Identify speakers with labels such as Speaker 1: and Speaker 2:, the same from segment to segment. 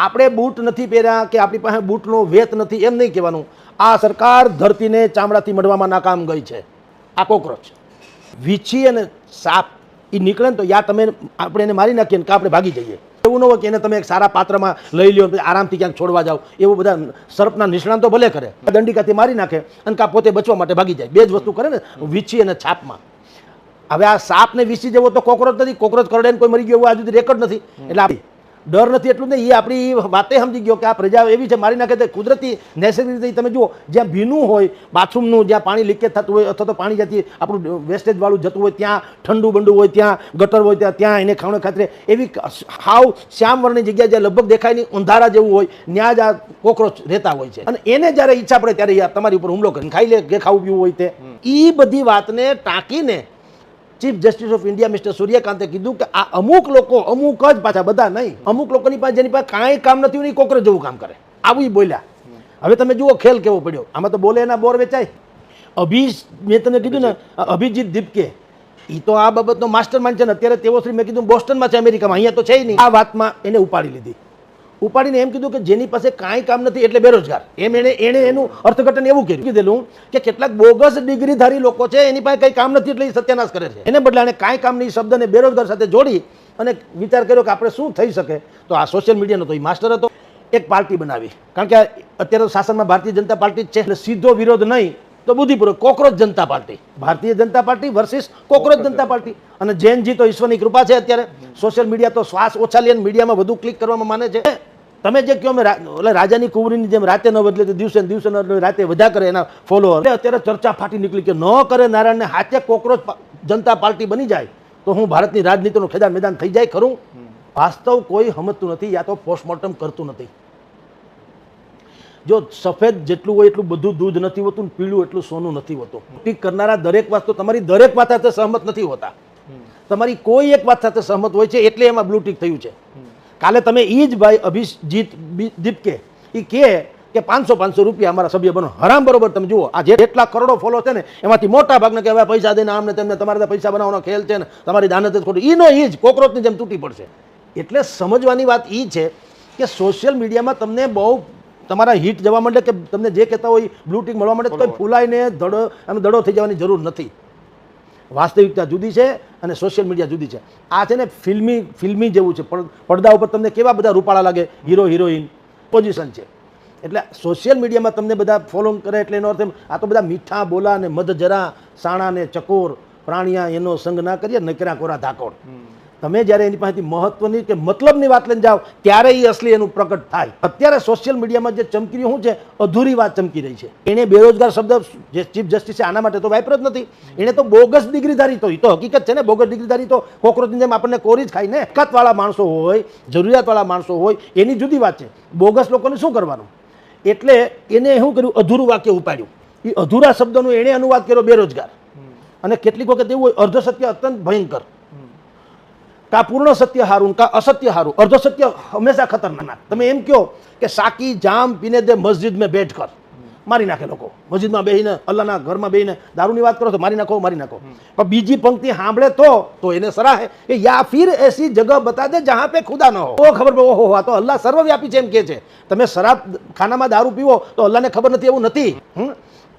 Speaker 1: આપણે બૂટ નથી પહેર્યા કે આપણી પાસે બૂટનો વેત નથી એમ નહીં કહેવાનું. આ સરકાર ધરતીને ચામડાથી મડવામાં નાકામ ગઈ છે. આ કોકરોચ વીછી અને સાપ એ નીકળે ને તો યા તમે આપણે એને મારી નાખીએ ને કે આપણે ભાગી જઈએ. એવું ન હોય કે એને તમે એક સારા પાત્રમાં લઈ લ્યો આરામથી ક્યાંક છોડવા જાઓ. એવું બધા સર્પના નિષ્ણાંતો ભલે કરે, દંડિકાથી મારી નાખે અને કા પોતે બચવા માટે ભાગી જાય. બે જ વસ્તુ કરે ને વીછી અને છાપમાં. હવે આ સાપ ને વીછી જેવો તો કોકરોચ નથી. કોકરોચ કરડે ને કોઈ મરી ગયો એવું આજુ સુધી રેકોર્ડ નથી. એટલે ડર નથી એટલું નહીં, એ આપણી વાતે સમજી ગયો કે આ પ્રજા એવી છે મારી નાખે. તે કુદરતી નૈસર્ગિક રીતે તમે જુઓ, જ્યાં ભીનું હોય બાથરૂમનું, જ્યાં પાણી લીકેજ થતું હોય અથવા તો પાણી જ્યાંથી આપણું વેસ્ટેજવાળું જતું હોય ત્યાં ઠંડુ બંડુ હોય, ત્યાં ગટર હોય, ત્યાં એને ખાવણે ખાતરે એવી હાવ શ્યામ વર્ણની જગ્યા જ્યાં લગભગ દેખાય નહીં અંધારા જેવું હોય ત્યાં જ આ કોકરોચ રહેતા હોય છે. અને એને જ્યારે ઈચ્છા પડે ત્યારે તમારી ઉપર હુમલો કરીને ખાઈ લે, જે ખાવું પીવું હોય તે. એ બધી વાતને ટાંકીને chief justice of India mister સૂર્યકાંતે કીધું કે આ અમુક લોકો, અમુક જ પાછા બધા નહીં, અમુક લોકોની પાસે જેની પાસે કાંઈ કામ નથી હોય કોકરોચ જેવું કામ કરે. આવું બોલ્યા. હવે તમે જુઓ ખેલ કેવો પડ્યો. આમાં તો બોલે એના બોર વેચાય. મેં તમને કીધું ને અભિજીત દીપકે, એ તો આ બાબતનો માસ્ટર માઇન્ડ છે ને. અત્યારે તેઓ શ્રી મેં કીધું બોસ્ટનમાં છે, અમેરિકામાં, અહીંયા તો છે નહીં. આ વાતમાં એને ઉપાડી લીધી. ઉપાડીને એમ કીધું કે જેની પાસે કાંઈ કામ નથી એટલે બેરોજગાર. એણે એનું અર્થઘટન એવું કીધેલું કે કેટલાક બોગસ ડિગ્રીધારી લોકો છે એની પાસે કંઈ કામ નથી એટલે એ સત્યાનાશ કરે છે. એને બદલે કાંઈ કામ નહીં શબ્દને બેરોજગાર સાથે જોડી અને વિચાર કર્યો કે આપણે શું થઈ શકે. તો આ સોશિયલ મીડિયાનો તો એ માસ્ટર હતો. એક પાર્ટી બનાવી, કારણ કે અત્યારે શાસનમાં ભારતીય જનતા પાર્ટી જ છે એટલે સીધો વિરોધ નહીં તો બુદ્ધિપૂર્વક કોકરોચ જનતા party, Bharatiya Janata party versus cockroach જનતા પાર્ટી. અને જૈનજી તો ઈશ્વરની કૃપા છે. અત્યારે સોશિયલ મીડિયા તો શ્વાસ ઓછા લે, મીડિયામાં વધુ ક્લિક કરવામાં માને છે. તમે જે કહો એટલે રાજાની કુંવરીની જેમ રાતે ન બદલે દિવસે દિવસે રાતે વધ્યા કરે એના ફોલોઅર. અત્યારે ચર્ચા ફાટી નીકળી કે ન કરે નારાયણને હાથે કોકરોચ જનતા પાર્ટી બની જાય તો હું ભારતની રાજનીતિનું ખેદાન મેદાન થઈ જાય ખરું. વાસ્તવ કોઈ સમજતું નથી, યા તો પોસ્ટમોર્ટમ કરતું નથી. જો સફેદ જેટલું હોય એટલું બધું દૂધ નથી હોતું, પીળું એટલું સોનું નથી હોતું. ટીક કરનારા દરેક વાત તો તમારી દરેક વાત સાથે સહમત નથી હોતા. તમારી કોઈ એક વાત સાથે સહમત હોય છે એટલે એમાં બ્લુ ટીક થયું છે. કાલે તમે એ જ ભાઈ અભિજીત દીપકે એ કે 500 રૂપિયા અમારા સભ્ય બનો, હરામ બરોબર. તમે જુઓ આ જેટલા કરોડો ફોલો છે ને એમાંથી મોટા ભાગને કે હવે પૈસા દઈને આમને તેમને તમારે પૈસા બનાવવાનો ખેલ છે ને તમારી દાનત જ ખોટું. એનો એ જ કોકરોચની જેમ તૂટી પડશે. એટલે સમજવાની વાત એ છે કે સોશિયલ મીડિયામાં તમને બહુ તમારા હિટ જવા માંડે કે તમને જે કહેતા હોય બ્લુ ટીક મળવા માંડે તો ફૂલાઈને દડો થઈ જવાની જરૂર નથી. વાસ્તવિકતા જુદી છે અને સોશિયલ મીડિયા જુદી છે. આ છે ને ફિલ્મી જેવું છે. પડદા ઉપર તમને કેવા બધા રૂપાળા લાગે, હીરો હિરોઈન પોઝિશન છે. એટલે સોશિયલ મીડિયામાં તમને બધા ફોલો કરે એટલે એનો અર્થ એમ આ તો બધા મીઠા બોલા ને મધજરા સાણા ને ચકોર પ્રાણિયા એનો સંગ ના કરીએ નકરા કોરા ધાકોડ. તમે જ્યારે એની પાસેથી મહત્વની કે મતલબની વાત લઈને જાઓ ત્યારે એ અસલી એનું પ્રકટ થાય. અત્યારે સોશિયલ મીડિયામાં જે ચમકી રહ્યું છે અધૂરી વાત ચમકી રહી છે. એને બેરોજગાર શબ્દ જે ચીફ જસ્ટિસે આના માટે તો વાપર્યો જ નથી. એને તો બોગસ ડિગ્રીધારી તો એ તો હકીકત છે ને. બોગસ ડિગ્રીધારી તો કોકરોચની જેમ આપણને કોરી જ ખાય ને. હકતવાળા માણસો હોય, જરૂરિયાતવાળા માણસો હોય એની જુદી વાત છે. બોગસ લોકોને શું કરવાનું? એટલે એને શું કર્યું? અધૂરું વાક્ય ઉપાડ્યું. એ અધૂરા શબ્દનું એણે અનુવાદ કર્યો બેરોજગાર. અને કેટલીક વખત એવું હોય અર્ધ સત્ય અત્યંત ભયંકર. કા પૂર્ણ સત્ય હારું કા અસત્ય હારું. અર્ધ સત્ય હંમેશા ખતરનાક. તમે એમ કહો કે સાકી જામ પીને દે મસ્જિદ મેં બેઠ કર, મારી નાખે લોકો. મસ્જિદમાં બેહીને અલ્લાહના ઘરમાં બેહીને દારૂની વાત કરો તો મારી નાખો, મારી નાખો. પણ બીજી પંક્તિ સાંભળે તો એને સરાહે કે યા ફિર એસી જગહ બતા દે જહાં પે ખુદા ન હો. તો ખબર પડે ઓહો આ તો અલ્લાહ સર્વવ્યાપી છે એમ કે છે. તમે શરાબ ખાનામાં દારૂ પીવો તો અલ્લાહને ખબર નથી એવું નથી.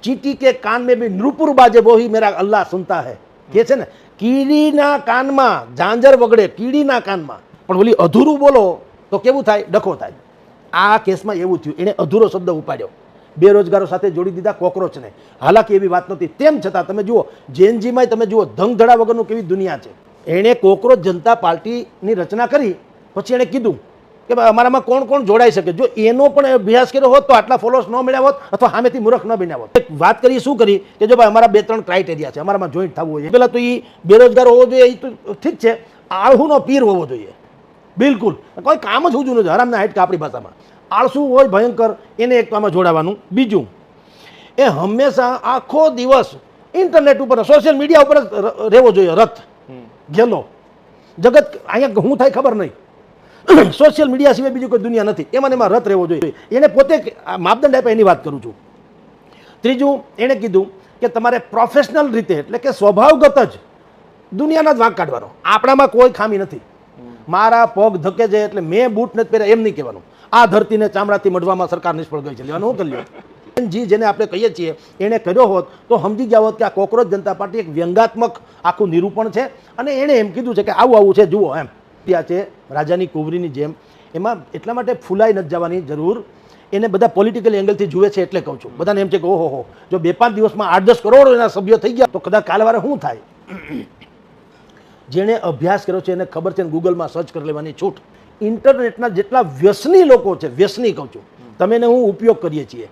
Speaker 1: ચીટી કે કાન મેં બી નૃપુર બાજે વોહી મેરા અલ્લાહ સુનતા હે કે છે ને. કીડીના કાનમાં ઝાંઝર વગડે, કીડીના કાનમાં. પણ ઓલી અધૂરું બોલો તો કેવું થાય? ડખો થાય. આ કેસમાં એવું થયું. એણે અધૂરો શબ્દ ઉપાડ્યો, બેરોજગારો સાથે જોડી દીધા કોકરોચને. હાલાકી એવી વાત નહોતી. તેમ છતાં તમે જુઓ જેનજીમાં તમે જુઓ ધંધડા વગરનું કેવી દુનિયા છે. એણે કોકરોચ જનતા પાર્ટીની રચના કરી પછી એણે કીધું કે ભાઈ અમારામાં કોણ કોણ જોડાઈ શકે. જો એનો પણ અભ્યાસ કર્યો હોત તો આટલા ફોલોઅર્સ ન મળ્યા હોત અથવા સામેથી મૂર્ખ ન બન્યા હોત. વાત કરી શું કરી કે જો ભાઈ અમારા 2-3 ક્રાઇટેરિયા છે, અમારામાં જોઈન્ટ થવું હોય. પહેલાં તો એ બેરોજગાર હોવો જોઈએ, એ તો ઠીક છે. આળહુનો પીર હોવો જોઈએ. બિલકુલ કોઈ કામ જ હોવું નથી. હરામના હાઈટ આપણી ભાષામાં આળસુ હોય ભયંકર, એને એક તો આમાં જોડાવાનું. બીજું એ હંમેશા આખો દિવસ ઇન્ટરનેટ ઉપર સોશિયલ મીડિયા ઉપર જ રહેવો જોઈએ. રથ ગેલો જગત અહીંયા હું થાય ખબર નહીં. સોશિયલ મીડિયા સિવાય બીજી કોઈ દુનિયા નથી. એમાં રત રહેવો જોઈએ. એને પોતે માપદંડ આપ્યા એની વાત કરું છું. ત્રીજું એણે કીધું કે તમારે પ્રોફેશનલ રીતે એટલે કે સ્વભાવગત જ દુનિયાના જ વાંક કાઢવાનો. આપણામાં કોઈ ખામી નથી. મારા પગ ધકે છે એટલે મેં બૂટ નથી પહેર્યા એમ નહીં કહેવાનું. આ ધરતીને ચામડાથી મઢવામાં સરકાર નિષ્ફળ ગઈ છે, લેવાનું શું કરી લ્યો. જી જેને આપણે કહીએ છીએ એણે કર્યો હોત તો સમજી ગયા હોત કે આ કોકરોચ જનતા પાર્ટી એક વ્યંગાત્મક આખું નિરૂપણ છે અને એણે એમ કીધું છે કે આવું આવું છે જુઓ એમ. ત્યાં છે રાજાની કુંવરીની જેમ, એમાં એટલા માટે ફૂલાઈ નથી જવાની જરૂર. એને બધા પોલિટિકલ એંગલથી જુએ છે એટલે કહું છું. બધાને એમ છે કે ઓહો જો 2-5 દિવસમાં 8-10 કરોડ એના સભ્યો થઈ ગયા તો કદાચ કાલવારે શું થાય. જેણે અભ્યાસ કર્યો છે એને ખબર છે, ગૂગલમાં સર્ચ કરી લેવાની છૂટ. ઇન્ટરનેટના જેટલા વ્યસની લોકો છે, વ્યસની કહું છું, તમે હું ઉપયોગ કરીએ છીએ,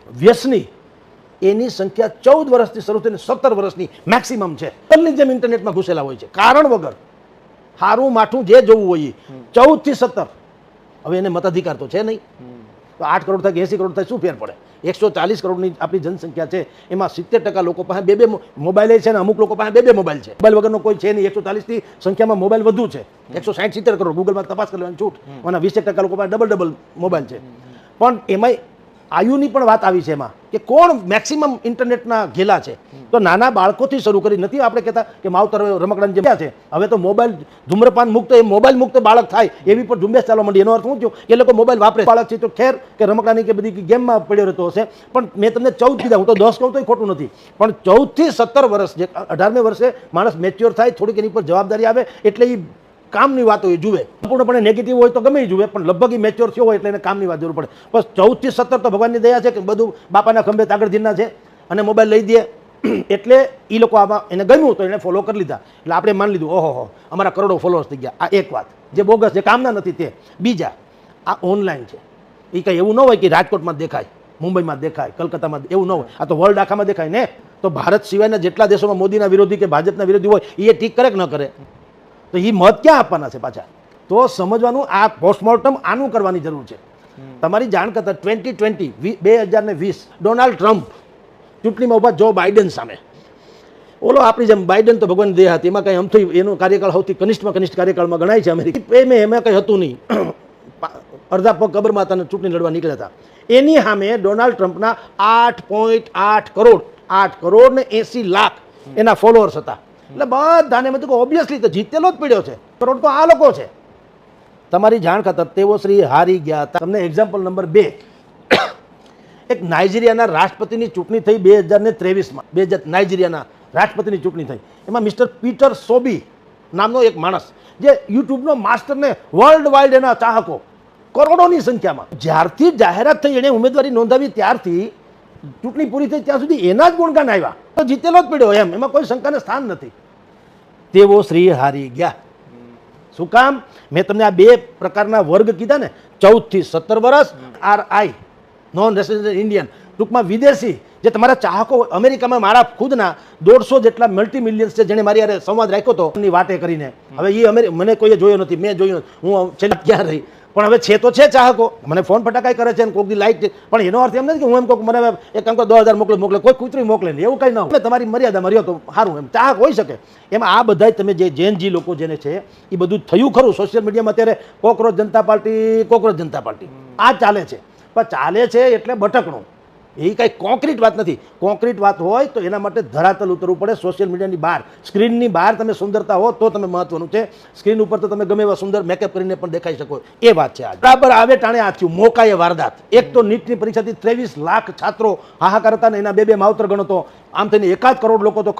Speaker 1: વ્યસની એની સંખ્યા 14 વર્ષથી શરૂ થઈને 17 વર્ષની મેક્સિમમ છે. ની જેમ ઇન્ટરનેટમાં ઘૂસેલા હોય છે કારણ વગર. હારું માઠું જે જોવું હોય 14 થી 17. હવે એને મતાધિકાર તો છે નહીં, તો 8 કરોડ થાય કે 80 કરોડ થાય શું ફેર પડે. 140 કરોડની આપણી જનસંખ્યા છે, એમાં 70% લોકો પાસે બે મોબાઈલ છે ને અમુક લોકો પાસે બે મોબાઈલ છે. મોબાઈલ વગરનો કોઈ છે નહીં. 140ની સંખ્યામાં મોબાઈલ વધુ છે. 160-70 કરોડ ગૂગલમાં તપાસ કરી લેવાની છૂટ. અને 20% લોકો પાસે ડબલ મોબાઈલ છે. પણ એમાંય આયુની પણ વાત આવી છે એમાં કે કોણ મેક્સિમમ ઇન્ટરનેટના ઘેલા છે. તો નાના બાળકોથી શરૂ કરી નથી આપણે કહેતા કે માવતર રમકડાની જેમ છે. હવે તો મોબાઈલ ધૂમ્રપાન મુક્ત, એ મોબાઈલ મુક્ત બાળક થાય એવી પણ ઝુંબેશ ચાલવા માંડી. એનો અર્થ શું થયો કે એ લોકો મોબાઈલ વાપરે. બાળક છે તો ખેર કે રમકડાની કે બધી ગેમમાં પડ્યો રહેતો હશે. પણ મેં તમને 14 કીધા, હું તો 10 કહું તો ખોટું નથી. પણ 14 થી 17 વર્ષ, જે 18મે વર્ષે માણસ મેચ્યોર થાય, થોડીક એની પર જવાબદારી આવે એટલે એ કામની વાતો એ જુએ. સંપૂર્ણપણે નેગેટિવ હોય તો ગમે એ જુએ, પણ લગભગ એ મેચ્યોર થયો હોય એટલે એને કામની વાત જરૂર પડે. બસ 14 થી 17 તો ભગવાનની દયા છે કે બધું બાપાના ખંભે તાગડધીરના છે અને મોબાઈલ લઈ દે એટલે એ લોકો આમાં એને ગમ્યું તો એને ફોલો કરી લીધા. એટલે આપણે માની લીધું ઓહો અમારા કરોડો ફોલોઅર્સ થઈ ગયા. આ એક વાત જે બોગસ, જે કામના નથી તે. બીજા આ ઓનલાઈન છે, એ કંઈ એવું ન હોય કે રાજકોટમાં દેખાય, મુંબઈમાં દેખાય, કલકત્તામાં, એવું ન હોય. આ તો વર્લ્ડ આખામાં દેખાય ને. તો ભારત સિવાયના જેટલા દેશોમાં મોદીના વિરોધી કે ભાજપના વિરોધી હોય એ ઠીક કરે કે ન કરે, તો એ મત ક્યાં આપવાના છે પાછા. તો સમજવાનું આ પોસ્ટમોર્ટમ આનું કરવાની જરૂર છે. તમારી જાણ કરતા 2020 ડોનાલ્ડ ટ્રમ્પ ચૂંટણીમાં ઉભા જો બાઇડન સામે. ઓલો આપણી જેમ બાઇડન તો ભગવાન દે હતી, એમાં કંઈ આમ થઈ એનો કાર્યકાળ સૌથી કનિષ્ઠ કાર્યકાળમાં ગણાય છે અમેરિકા. એમાં કંઈ હતું નહીં, અડધા પગ કબરમાં હતા અને ચૂંટણી લડવા નીકળ્યા હતા. એની સામે ડોનાલ્ડ ટ્રમ્પના 8.8 કરોડ 8 કરોડ ને 80 લાખ એના ફોલોઅર્સ હતા. એટલે બધાને મેં તો ઓબ્વિયસલી તો જીતેલો જ પડ્યો છે. કરોડ તો આ લોકો છે. તમારી જાણ ખાતર તેઓ શ્રી હારી ગયા હતા. તમને એક્ઝામ્પલ નંબર 2, એક નાઇજીરિયાના રાષ્ટ્રપતિની ચૂંટણી થઈ 2023માં. નાઇજીરિયાના રાષ્ટ્રપતિની ચૂંટણી થઈ. એમાં મિસ્ટર પીટર સોબી નામનો એક માણસ, જે યુટ્યુબનો માસ્ટર ને વર્લ્ડ વાઇડ એના ચાહકો કરોડોની સંખ્યામાં. જ્યારથી જાહેરાત થઈ એણે ઉમેદવારી નોંધાવી ત્યારથી ચૂંટણી પૂરી થઈ ત્યાં સુધી એના જ ગુણગાન આવ્યા. તો જીતેલો જ પડ્યો એમ, એમાં કોઈ શંકાને સ્થાન નથી. તેઓ શ્રી હારી ગયા. શું કામ? મેં તમને આ 2 પ્રકારના વર્ગ કીધા ને, 14 થી 17 વર્ષ, RI નોન રેસિડેન્ટ ઇન્ડિયન, ટૂંકમાં વિદેશી, જે તમારા ચાહકો. અમેરિકામાં મારા ખુદના 150 જેટલા મલ્ટી મિલિયન્સ છે જેણે મારી યારે સંવાદ રાખ્યો હતો એની વાતે કરીને. હવે એ મને કોઈએ જોયો નથી, મેં જોયું નથી, હું છેલ્લા ક્યાં રહી. પણ હવે છે તો છે ચાહકો, મને ફોન ફટાકાઈ કરે છે ને કોઈક દી લાઈક છે. પણ એનો અર્થ એમ નથી કે હું એમ કહું મને એક કામ કરો 10,000 મોકલે, કોઈ કૂતરી મોકલે નહીં, એવું કંઈ ન હોય. તમારી મર્યાદામાં રહ્યો તો સારું, એમ ચાહક હોઈ શકે. એમાં આ બધા તમે જે જેનજી લોકો જેને છે એ બધું થયું ખરું. સોશિયલ મીડિયામાં અત્યારે કોકરોચ જનતા પાર્ટી આ ચાલે છે. પણ ચાલે છે એટલે બટકણું, એ કાંઈ કોન્ક્રીટ વાત નથી. કોન્ક્રીટ વાત હોય તો એના માટે ધરાતલ ઉતરવું પડે. સોશિયલ મીડિયાની બહાર, સ્ક્રીનની બહાર તમે સુંદરતા હો તો તમે મહત્વનું છે. સ્ક્રીન ઉપર તો તમે ગમે એવા સુંદર મેકઅપ કરીને પણ દેખાઈ શકો, એ વાત છે. બરાબર આવે ટાણે આ થયું મોકાએ વારદાત. એક તો નીટની પરીક્ષાથી 23 લાખ છાત્રો હાહાકાર હતા ને એના 2 માવતર ગણો તો આમ થઈને 1 કરોડ લોકો તો